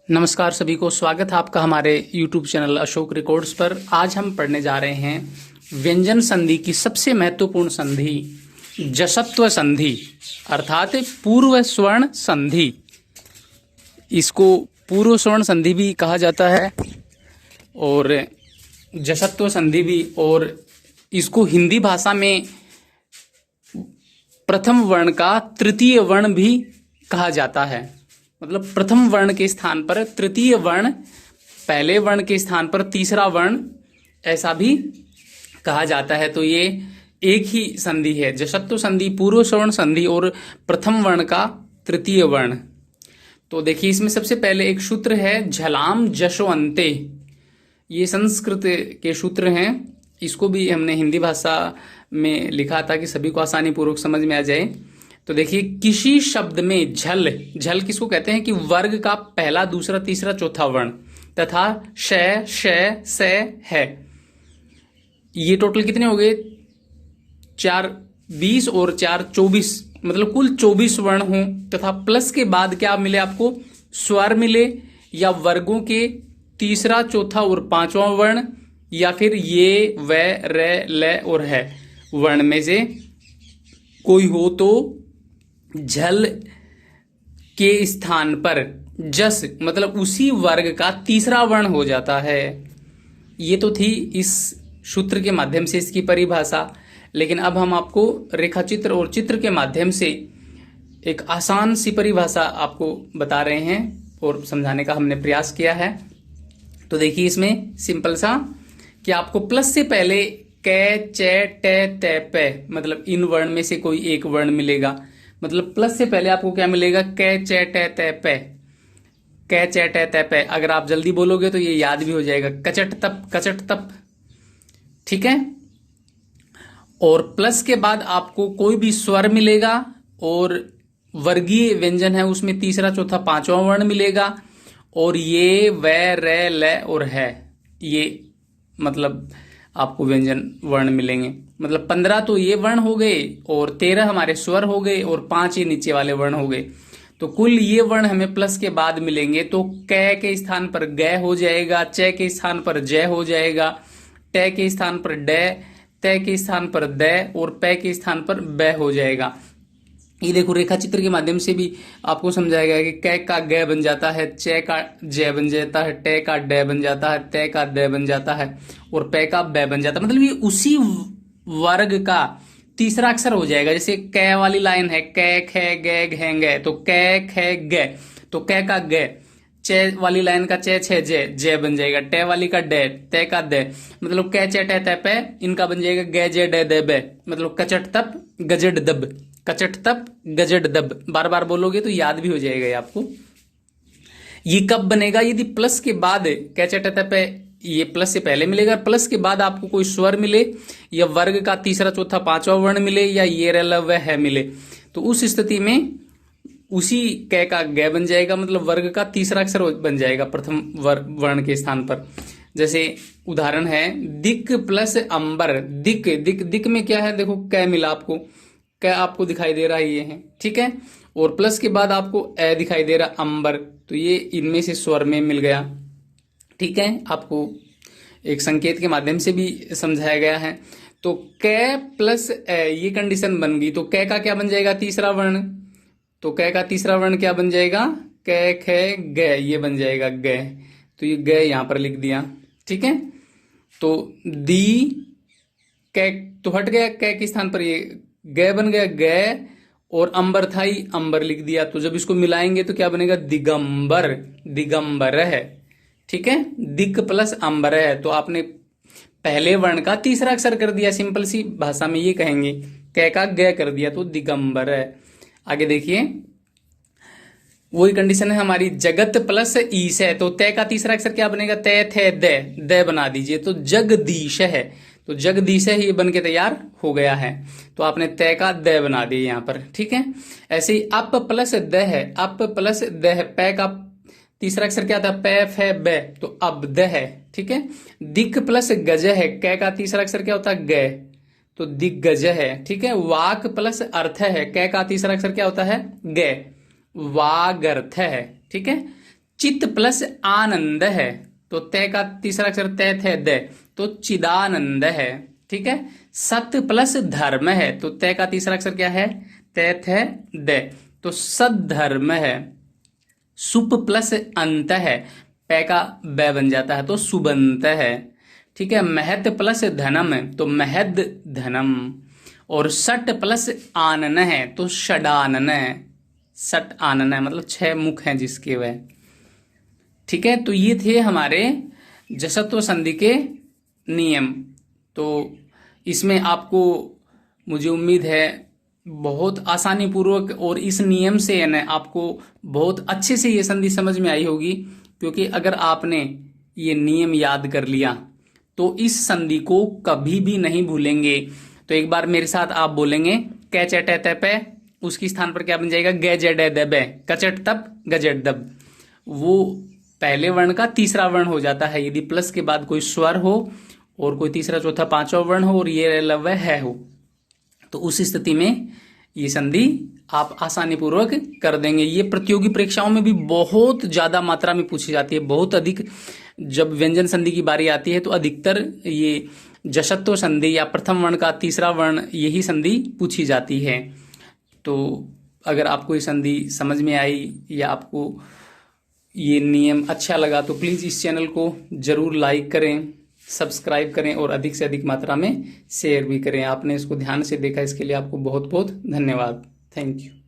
नमस्कार सभी को, स्वागत है आपका हमारे YouTube चैनल अशोक रिकॉर्ड्स पर। आज हम पढ़ने जा रहे हैं व्यंजन संधि की सबसे महत्वपूर्ण संधि, जसत्व संधि अर्थात पूर्व स्वर्ण संधि। इसको पूर्व स्वर्ण संधि भी कहा जाता है और जसत्व संधि भी, और इसको हिंदी भाषा में प्रथम वर्ण का तृतीय वर्ण भी कहा जाता है। मतलब प्रथम वर्ण के स्थान पर तृतीय वर्ण, पहले वर्ण के स्थान पर तीसरा वर्ण, ऐसा भी कहा जाता है। तो ये एक ही संधि है, जसत्व संधि, पूर्व स्वर्ण संधि और प्रथम वर्ण का तृतीय वर्ण। तो देखिए, इसमें सबसे पहले एक सूत्र है झलाम जशोअंते। ये संस्कृत के सूत्र हैं। इसको भी हमने हिंदी भाषा में लिखा था कि सभी को आसानी पूर्वक समझ में आ जाए। तो देखिए, किसी शब्द में झल, झल किसको कहते हैं कि वर्ग का पहला, दूसरा, तीसरा, चौथा वर्ण, तथा श, श, से, है। ये टोटल कितने हो गए? 4 20 और 4 24, मतलब कुल 24 वर्ण हो, तथा प्लस के बाद क्या मिले आपको? स्वर मिले, या वर्गों के तीसरा, चौथा और पांचवा वर्ण, या फिर ये, व, र, ल और है वर्ण में से कोई हो तो झल के स्थान पर जस, मतलब उसी वर्ग का तीसरा वर्ण हो जाता है। ये तो थी इस सूत्र के माध्यम से इसकी परिभाषा। लेकिन अब हम आपको रेखाचित्र और चित्र के माध्यम से एक आसान सी परिभाषा आपको बता रहे हैं और समझाने का हमने प्रयास किया है। तो देखिए, इसमें सिंपल सा कि आपको प्लस से पहले क, च, ट, त, प, मतलब इन वर्ण में से कोई एक वर्ण मिलेगा। मतलब प्लस से पहले आपको क्या मिलेगा? क, च, ट, त, प, क, च, ट, त, प। अगर आप जल्दी बोलोगे तो ये याद भी हो जाएगा, कचट तप, कचट तप। ठीक है। और प्लस के बाद आपको कोई भी स्वर मिलेगा, और वर्गीय व्यंजन है उसमें तीसरा, चौथा, पांचवा वर्ण मिलेगा, और ये, व, र, ल और है, ये मतलब आपको व्यंजन वर्ण मिलेंगे। मतलब 15 तो ये वर्ण हो गए, और 13 हमारे स्वर हो गए, और 5 ये नीचे वाले वर्ण हो गए। तो कुल ये वर्ण हमें प्लस के बाद मिलेंगे। तो क के स्थान पर ग हो जाएगा, च के स्थान पर ज हो जाएगा, ट के स्थान पर ड, त के स्थान पर द, और प के स्थान पर ब हो जाएगा। ये देखो, रेखा चित्र के माध्यम से भी आपको समझाया गया कि क का ग बन जाता है, च का ज बन जाता है, ट का ड बन जाता है, त का द बन जाता है, और प का ब बन जाता है। मतलब ये उसी वर्ग का तीसरा अक्षर हो जाएगा। जैसे क वाली लाइन है, क, ख, ग, घ, ग, तो क, ख, ग, तो क का ग। च वाली लाइन का च, छ, ज बन जाएगा। ट वाली का ड, त का द, मतलब क, च, ट, त, प, इनका बन जाएगा ग, ज, ड, द, ब, मतलब कचट तप, गजड दब, कचट तप, गजड दब। बार बार बोलोगे तो याद भी हो जाएगा ये आपको। ये कब बनेगा? यदि प्लस के बाद क, च, ट, त, प, ये प्लस से पहले मिलेगा, प्लस के बाद आपको कोई स्वर मिले, या वर्ग का तीसरा, चौथा, पांचवा वर्ण मिले, या ये, र, ल, व, है मिले, तो उस स्थिति में उसी क का ग बन जाएगा, मतलब वर्ग का तीसरा अक्षर बन जाएगा प्रथम वर्ण के स्थान पर। जैसे उदाहरण है, दिक प्लस अंबर। दिक, दिक, दिक में क्या है? देखो, क मिला आपको, क आपको दिखाई दे रहा है, ये है, ठीक है। और प्लस के बाद आपको ए दिखाई दे रहा, अंबर, तो ये इनमें से स्वर में मिल गया। ठीक है, आपको एक संकेत के माध्यम से भी समझाया गया है। तो क प्लस ए, ये कंडीशन बन गई। तो क का क्या बन जाएगा? तीसरा वर्ण। तो क का तीसरा वर्ण क्या बन जाएगा? क, ख, ग, ये बन जाएगा ग। तो ये ग यहां पर लिख दिया, ठीक है। तो दी क तो हट गया, क के स्थान पर ये ग बन गया, ग, और अंबर था ही, अंबर लिख दिया। तो जब इसको मिलाएंगे तो क्या बनेगा? दिगंबर, दिगंबर है, ठीक है। दिक प्लस अंबर है, तो आपने पहले वर्ण का तीसरा अक्षर कर दिया। सिंपल सी भाषा में ये कहेंगे, क का ग कर दिया, तो दिगंबर है। आगे देखिए, वही कंडीशन है हमारी, जगत प्लस ईश है। तो त का तीसरा अक्षर क्या बनेगा? त, थे, द बना दीजिए, तो जगदीश है। तो जगदीश है, ये बन के तैयार हो गया है। तो आपने त का द बना दिया यहां पर, ठीक है। ऐसे ही अप प्लस द है, अप प्लस द है। प का तीसरा अक्षर क्या था? प, फ, ब, तो अब द है, ठीक है। दिक प्लस गज है, क का तीसरा अक्षर क्या होता है? ग, तो दिग्गज है, ठीक है। वाक प्लस अर्थ है, क का तीसरा अक्षर क्या होता है? ग, वागर्थ है, ठीक है। चित प्लस आनंद है, तो तय का तीसरा अक्षर तय थे द, तो चिदानंद है। ठीक है। सत्य प्लस धर्म है, तो तय का तीसरा अक्षर क्या है, तय थे द, तो सद्धर्म है। सुप प्लस अंत है, पै का बै बन जाता है, तो सुबंत है। ठीक है। महत प्लस धनम है, तो महद धनम। और सट प्लस आनन है, तो षडानन है। सट आनन है मतलब 6 मुख हैं जिसके वह। ठीक है। तो ये थे हमारे जसत्व संधि के नियम। तो इसमें आपको मुझे उम्मीद है बहुत आसानी पूर्वक और इस नियम से है ना आपको बहुत अच्छे से ये संधि समझ में आई होगी, क्योंकि अगर आपने ये नियम याद कर लिया तो इस संधि को कभी भी नहीं भूलेंगे। तो एक बार मेरे साथ आप बोलेंगे कै चट तय पे, उसकी स्थान पर क्या बन जाएगा, गे जड दबे, कचट तप गजट दब। वो पहले वर्ण का तीसरा वर्ण हो जाता है यदि प्लस के बाद कोई स्वर हो और कोई तीसरा चौथा पांचवा वर्ण हो और ये लव्य है हो, तो उस स्थिति में ये संधि आप आसानी पूर्वक कर देंगे। ये प्रतियोगी परीक्षाओं में भी बहुत ज्यादा मात्रा में पूछी जाती है, बहुत अधिक। जब व्यंजन संधि की बारी आती है तो अधिकतर ये जशत्व संधि या प्रथम वर्ण का तीसरा वर्ण यही संधि पूछी जाती है। तो अगर आपको ये संधि समझ में आई या आपको ये नियम अच्छा लगा तो प्लीज इस चैनल को जरूर लाइक करें, सब्सक्राइब करें और अधिक से अधिक मात्रा में शेयर भी करें। आपने इसको ध्यान से देखा इसके लिए आपको बहुत बहुत धन्यवाद। Thank you.